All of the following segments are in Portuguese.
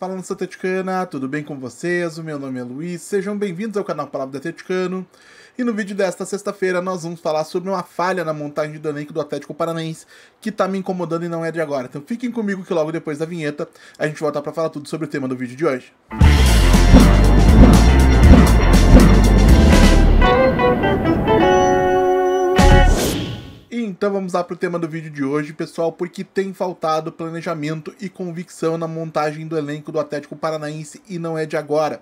Fala, nação atleticana, tudo bem com vocês? O meu nome é Luiz, sejam bem-vindos ao canal Palavra do Atleticano. E no vídeo desta sexta-feira nós vamos falar sobre uma falha na montagem do elenco do Atlético Paranaense que tá me incomodando e não é de agora. Então fiquem comigo que logo depois da vinheta a gente volta para falar tudo sobre o tema do vídeo de hoje. Então vamos lá para o tema do vídeo de hoje, pessoal, porque tem faltado planejamento e convicção na montagem do elenco do Atlético Paranaense e não é de agora.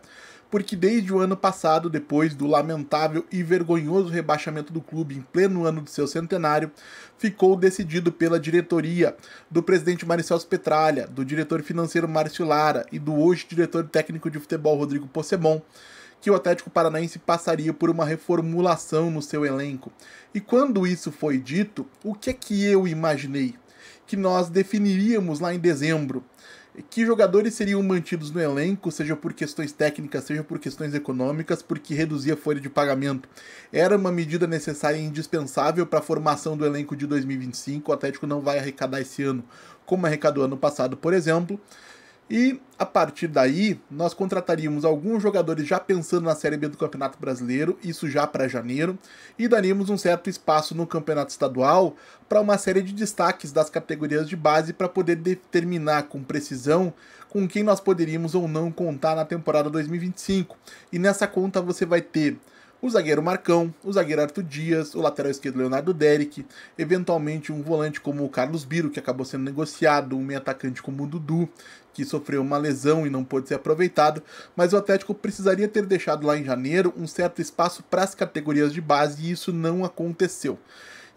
Porque desde o ano passado, depois do lamentável e vergonhoso rebaixamento do clube em pleno ano do seu centenário, ficou decidido pela diretoria do presidente Maricel Petralha, do diretor financeiro Márcio Lara e do hoje diretor técnico de futebol Rodrigo Possebon, que o Atlético Paranaense passaria por uma reformulação no seu elenco. E quando isso foi dito, o que é que eu imaginei? Que nós definiríamos lá em dezembro que jogadores seriam mantidos no elenco, seja por questões técnicas, seja por questões econômicas, porque reduzia a folha de pagamento. Era uma medida necessária e indispensável para a formação do elenco de 2025. O Atlético não vai arrecadar esse ano como arrecadou ano passado, por exemplo. E a partir daí, nós contrataríamos alguns jogadores já pensando na Série B do Campeonato Brasileiro, isso já para janeiro, e daríamos um certo espaço no Campeonato Estadual para uma série de destaques das categorias de base para poder determinar com precisão com quem nós poderíamos ou não contar na temporada 2025. E nessa conta você vai ter o zagueiro Marcão, o zagueiro Arthur Dias, o lateral esquerdo Leonardo Derek, eventualmente um volante como o Carlos Biro, que acabou sendo negociado, um meio atacante como o Dudu, que sofreu uma lesão e não pôde ser aproveitado, mas o Atlético precisaria ter deixado lá em janeiro um certo espaço para as categorias de base e isso não aconteceu.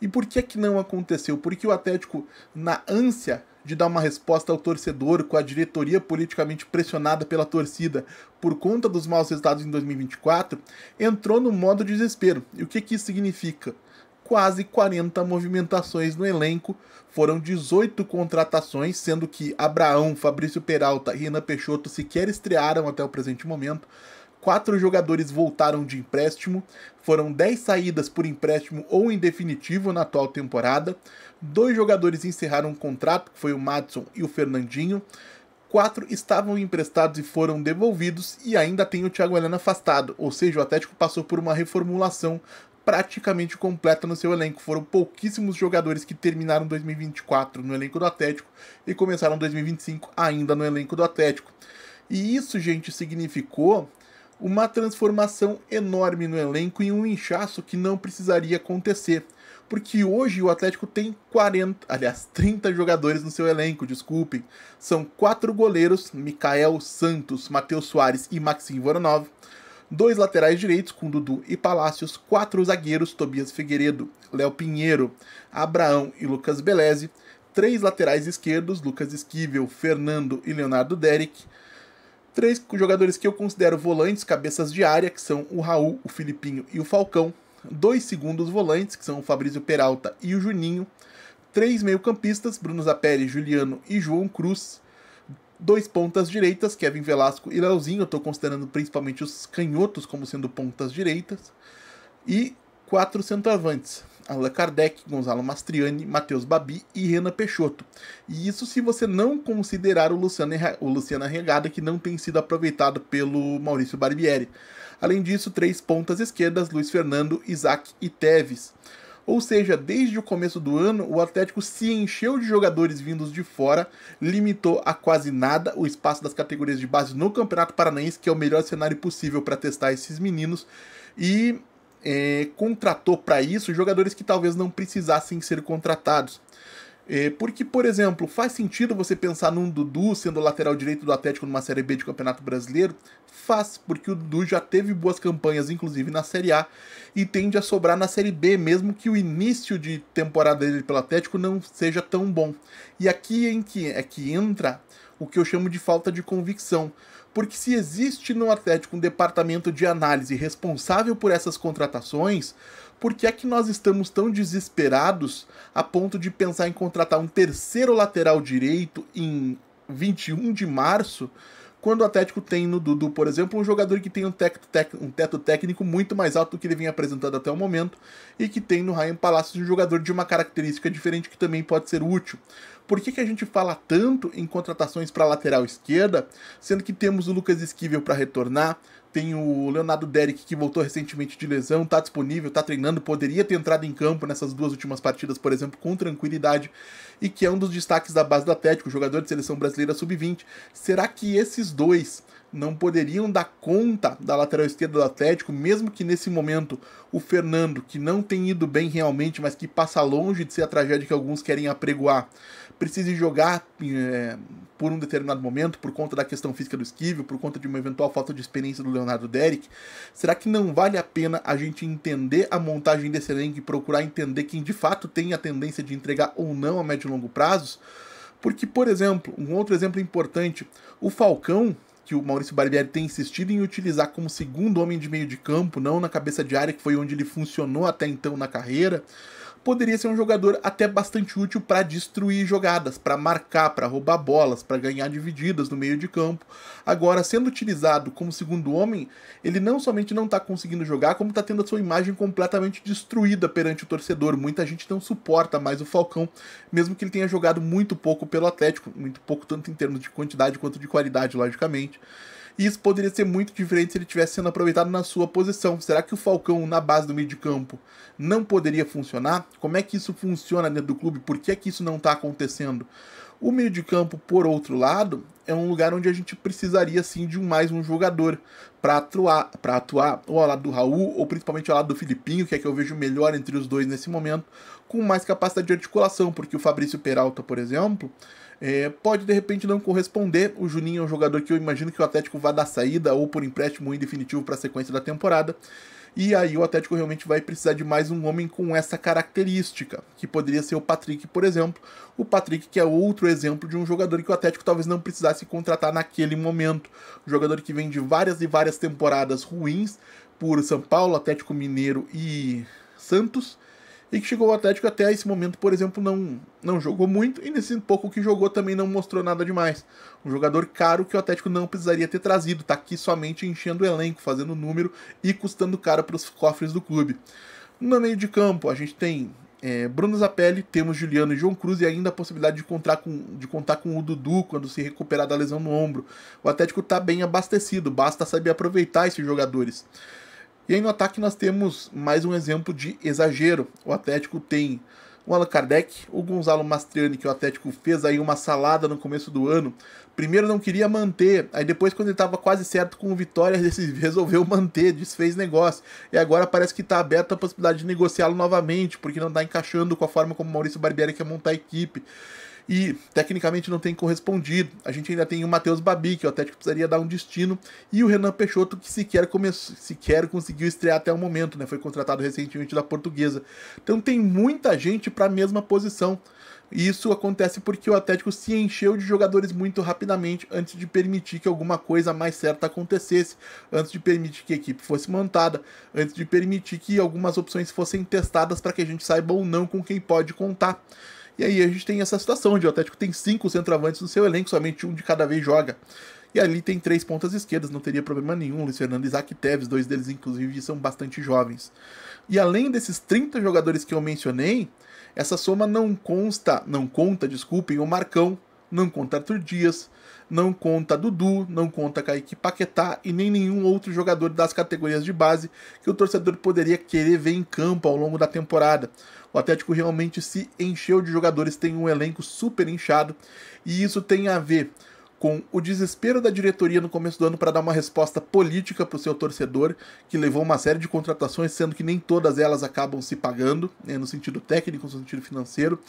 E por que não aconteceu? Porque o Atlético, na ânsia de dar uma resposta ao torcedor, com a diretoria politicamente pressionada pela torcida por conta dos maus resultados em 2024, entrou no modo desespero. E o que isso significa? Quase 40 movimentações no elenco, foram 18 contratações, sendo que Abraão, Fabrício Peralta e Renan Peixoto sequer estrearam até o presente momento. 4 jogadores voltaram de empréstimo, foram 10 saídas por empréstimo ou em definitivo na atual temporada, 2 jogadores encerraram um contrato, que foi o Madison e o Fernandinho, 4 estavam emprestados e foram devolvidos, e ainda tem o Thiago Heleno afastado, ou seja, o Atlético passou por uma reformulação praticamente completa no seu elenco. Foram pouquíssimos jogadores que terminaram 2024 no elenco do Atlético e começaram 2025 ainda no elenco do Atlético. E isso, gente, significou uma transformação enorme no elenco e um inchaço que não precisaria acontecer. Porque hoje o Atlético tem 30 jogadores no seu elenco, desculpem. São 4 goleiros, Mikael Santos, Matheus Soares e Maxim Voronov. 2 laterais direitos, com Dudu e Palácios. 4 zagueiros, Tobias Figueiredo, Léo Pinheiro, Abraão e Lucas Beleze. 3 laterais esquerdos, Lucas Esquivel, Fernando e Leonardo Derek. 3 jogadores que eu considero volantes, cabeças de área, que são o Raul, o Filipinho e o Falcão. 2 segundos volantes, que são o Fabrício Peralta e o Juninho. 3 meio-campistas, Bruno Zapelli, Juliano e João Cruz. 2 pontas direitas, Kevin Velasco e Leozinho. Eu estou considerando principalmente os canhotos como sendo pontas direitas. E 4 centroavantes, Allan Kardec, Gonzalo Mastriani, Matheus Babi e Renan Peixoto. E isso se você não considerar o Luciano Arregada, que não tem sido aproveitado pelo Maurício Barbieri. Além disso, 3 pontas esquerdas, Luiz Fernando, Isaac e Teves. Ou seja, desde o começo do ano, o Atlético se encheu de jogadores vindos de fora, limitou a quase nada o espaço das categorias de base no Campeonato Paranaense, que é o melhor cenário possível para testar esses meninos, e contratou para isso jogadores que talvez não precisassem ser contratados. Porque, por exemplo, faz sentido você pensar num Dudu sendo o lateral direito do Atlético numa Série B de Campeonato Brasileiro? Faz, porque o Dudu já teve boas campanhas, inclusive na Série A, e tende a sobrar na Série B, mesmo que o início de temporada dele pelo Atlético não seja tão bom. E aqui é que entra o que eu chamo de falta de convicção. Porque se existe no Atlético um departamento de análise responsável por essas contratações, por que é que nós estamos tão desesperados a ponto de pensar em contratar um terceiro lateral direito em 21 de março, quando o Atlético tem no Dudu, por exemplo, um jogador que tem um teto técnico muito mais alto do que ele vem apresentando até o momento, e que tem no Ryan Palacios um jogador de uma característica diferente que também pode ser útil. Por que a gente fala tanto em contratações para a lateral esquerda, sendo que temos o Lucas Esquivel para retornar, tem o Leonardo Derrick que voltou recentemente de lesão, está disponível, está treinando, poderia ter entrado em campo nessas duas últimas partidas, por exemplo, com tranquilidade, e que é um dos destaques da base do Atlético, jogador de seleção brasileira sub-20. Será que esses dois não poderiam dar conta da lateral esquerda do Atlético, mesmo que nesse momento o Fernando, que não tem ido bem realmente, mas que passa longe de ser a tragédia que alguns querem apregoar, precise jogar por um determinado momento, por conta da questão física do Esquivel, por conta de uma eventual falta de experiência do Leonardo Derrick? Será que não vale a pena a gente entender a montagem desse elenco e procurar entender quem de fato tem a tendência de entregar ou não a médio e longo prazos? Porque, por exemplo, um outro exemplo importante, o Falcão, que o Maurício Barbieri tem insistido em utilizar como segundo homem de meio de campo, não na cabeça de área, que foi onde ele funcionou até então na carreira, poderia ser um jogador até bastante útil para destruir jogadas, para marcar, para roubar bolas, para ganhar divididas no meio de campo. Agora, sendo utilizado como segundo homem, ele não somente não está conseguindo jogar, como está tendo a sua imagem completamente destruída perante o torcedor. Muita gente não suporta mais o Falcão, mesmo que ele tenha jogado muito pouco pelo Atlético, muito pouco tanto em termos de quantidade quanto de qualidade, logicamente. E isso poderia ser muito diferente se ele estivesse sendo aproveitado na sua posição. Será que o Falcão, na base do meio de campo, não poderia funcionar? Como é que isso funciona dentro do clube? Por que é que isso não está acontecendo? O meio de campo, por outro lado, é um lugar onde a gente precisaria sim de mais um jogador para atuar ou ao lado do Raul, ou principalmente ao lado do Filipinho, que é que eu vejo melhor entre os dois nesse momento, com mais capacidade de articulação, porque o Fabrício Peralta, por exemplo, pode de repente não corresponder. O Juninho é um jogador que eu imagino que o Atlético vai dar saída ou por empréstimo em definitivo para a sequência da temporada. E aí o Atlético realmente vai precisar de mais um homem com essa característica, que poderia ser o Patrick, por exemplo. O Patrick, que é outro exemplo de um jogador que o Atlético talvez não precisasse contratar naquele momento. Um jogador que vem de várias e várias temporadas ruins por São Paulo, Atlético Mineiro e Santos, e que chegou ao Atlético até esse momento, por exemplo, não jogou muito, e nesse pouco que jogou também não mostrou nada demais. Um jogador caro que o Atlético não precisaria ter trazido, tá aqui somente enchendo o elenco, fazendo número e custando caro para os cofres do clube. No meio de campo, a gente tem Bruno Zapelli, temos Juliano e João Cruz, e ainda a possibilidade de contar com o Dudu quando se recuperar da lesão no ombro. O Atlético está bem abastecido, basta saber aproveitar esses jogadores. E aí no ataque nós temos mais um exemplo de exagero. O Atlético tem o Allan Kardec, o Gonzalo Mastriani, que o Atlético fez aí uma salada no começo do ano. Primeiro não queria manter, aí depois quando ele estava quase certo com o Vitória, ele resolveu manter, desfez negócio. E agora parece que está aberta a possibilidade de negociá-lo novamente, porque não está encaixando com a forma como o Maurício Barbieri quer montar a equipe. E tecnicamente não tem correspondido. A gente ainda tem o Matheus Babi, que o Atlético precisaria dar um destino, e o Renan Peixoto, que sequer conseguiu estrear até o momento, né? Foi contratado recentemente da Portuguesa. Então tem muita gente para a mesma posição. E isso acontece porque o Atlético se encheu de jogadores muito rapidamente antes de permitir que alguma coisa mais certa acontecesse, antes de permitir que a equipe fosse montada, antes de permitir que algumas opções fossem testadas para que a gente saiba ou não com quem pode contar. E aí a gente tem essa situação onde o Atlético tem 5 centroavantes no seu elenco, somente um de cada vez joga. E ali tem 3 pontas esquerdas, não teria problema nenhum. Luiz Fernando e Isaac Teves, 2 deles inclusive são bastante jovens. E além desses 30 jogadores que eu mencionei, essa soma não conta, o Marcão, não conta Arthur Dias, não conta Dudu, não conta Kaique Paquetá e nem nenhum outro jogador das categorias de base que o torcedor poderia querer ver em campo ao longo da temporada. O Atlético realmente se encheu de jogadores, tem um elenco super inchado, e isso tem a ver com o desespero da diretoria no começo do ano para dar uma resposta política para o seu torcedor, que levou uma série de contratações, sendo que nem todas elas acabam se pagando, no sentido técnico, no sentido financeiro.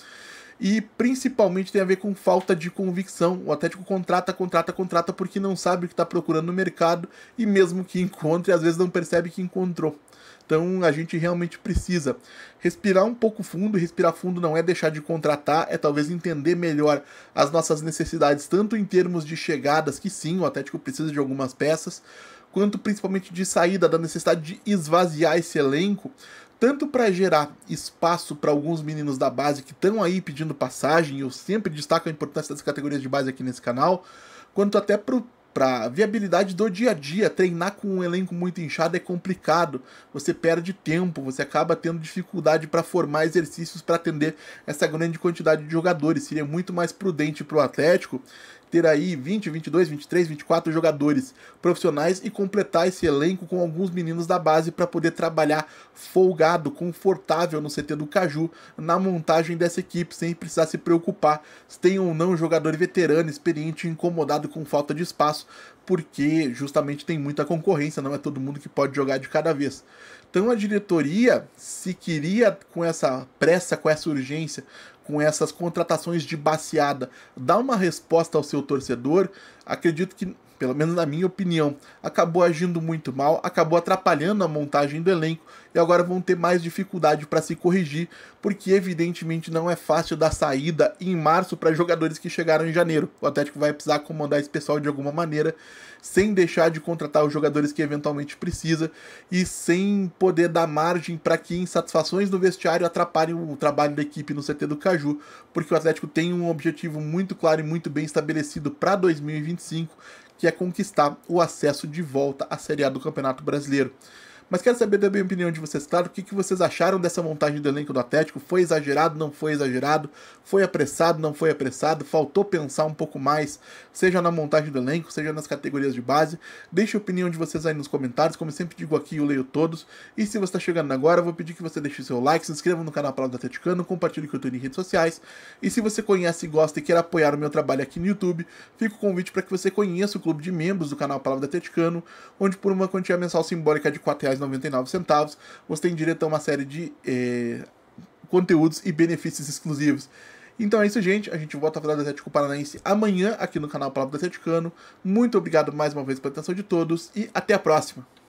E principalmente tem a ver com falta de convicção. O Atlético contrata porque não sabe o que está procurando no mercado, e mesmo que encontre, às vezes não percebe que encontrou. Então a gente realmente precisa respirar um pouco fundo, e respirar fundo não é deixar de contratar, é talvez entender melhor as nossas necessidades, tanto em termos de chegadas, que sim, o Atlético precisa de algumas peças, quanto principalmente de saída, da necessidade de esvaziar esse elenco, tanto para gerar espaço para alguns meninos da base que estão aí pedindo passagem, eu sempre destaco a importância das categorias de base aqui nesse canal, quanto até para para viabilidade do dia a dia, treinar com um elenco muito inchado é complicado. Você perde tempo, você acaba tendo dificuldade para formar exercícios para atender essa grande quantidade de jogadores. Seria muito mais prudente para o Atlético ter aí 20, 22, 23, 24 jogadores profissionais e completar esse elenco com alguns meninos da base para poder trabalhar folgado, confortável no CT do Caju na montagem dessa equipe, sem precisar se preocupar se tem ou não um jogador veterano, experiente, incomodado com falta de espaço, porque justamente tem muita concorrência, não é todo mundo que pode jogar de cada vez. Então a diretoria, se queria com essa pressa, com essa urgência, com essas contratações de baseada, dar uma resposta ao seu torcedor, acredito que, pelo menos na minha opinião, acabou agindo muito mal, acabou atrapalhando a montagem do elenco e agora vão ter mais dificuldade para se corrigir, porque evidentemente não é fácil dar saída em março para jogadores que chegaram em janeiro. O Atlético vai precisar acomodar esse pessoal de alguma maneira, sem deixar de contratar os jogadores que eventualmente precisa e sem poder dar margem para que insatisfações no vestiário atrapalhem o trabalho da equipe no CT do Caju, porque o Atlético tem um objetivo muito claro e muito bem estabelecido para 2025, que é conquistar o acesso de volta à Série A do Campeonato Brasileiro. Mas quero saber também a opinião de vocês, claro, o que vocês acharam dessa montagem do elenco do Atlético? Foi exagerado, não foi exagerado? Foi apressado, não foi apressado? Faltou pensar um pouco mais, seja na montagem do elenco, seja nas categorias de base? Deixe a opinião de vocês aí nos comentários, como eu sempre digo aqui, eu leio todos. E se você está chegando agora, eu vou pedir que você deixe o seu like, se inscreva no canal Palavra do Atleticano, compartilhe com o YouTube em redes sociais. E se você conhece, gosta e quer apoiar o meu trabalho aqui no YouTube, fica o convite para que você conheça o clube de membros do canal Palavra do Atleticano, onde por uma quantia mensal simbólica de R$4,99 você tem direito a uma série de conteúdos e benefícios exclusivos. Então é isso, gente. A gente volta a falar do Atlético Paranaense amanhã aqui no canal Palavra do Atleticano. Muito obrigado mais uma vez pela atenção de todos e até a próxima.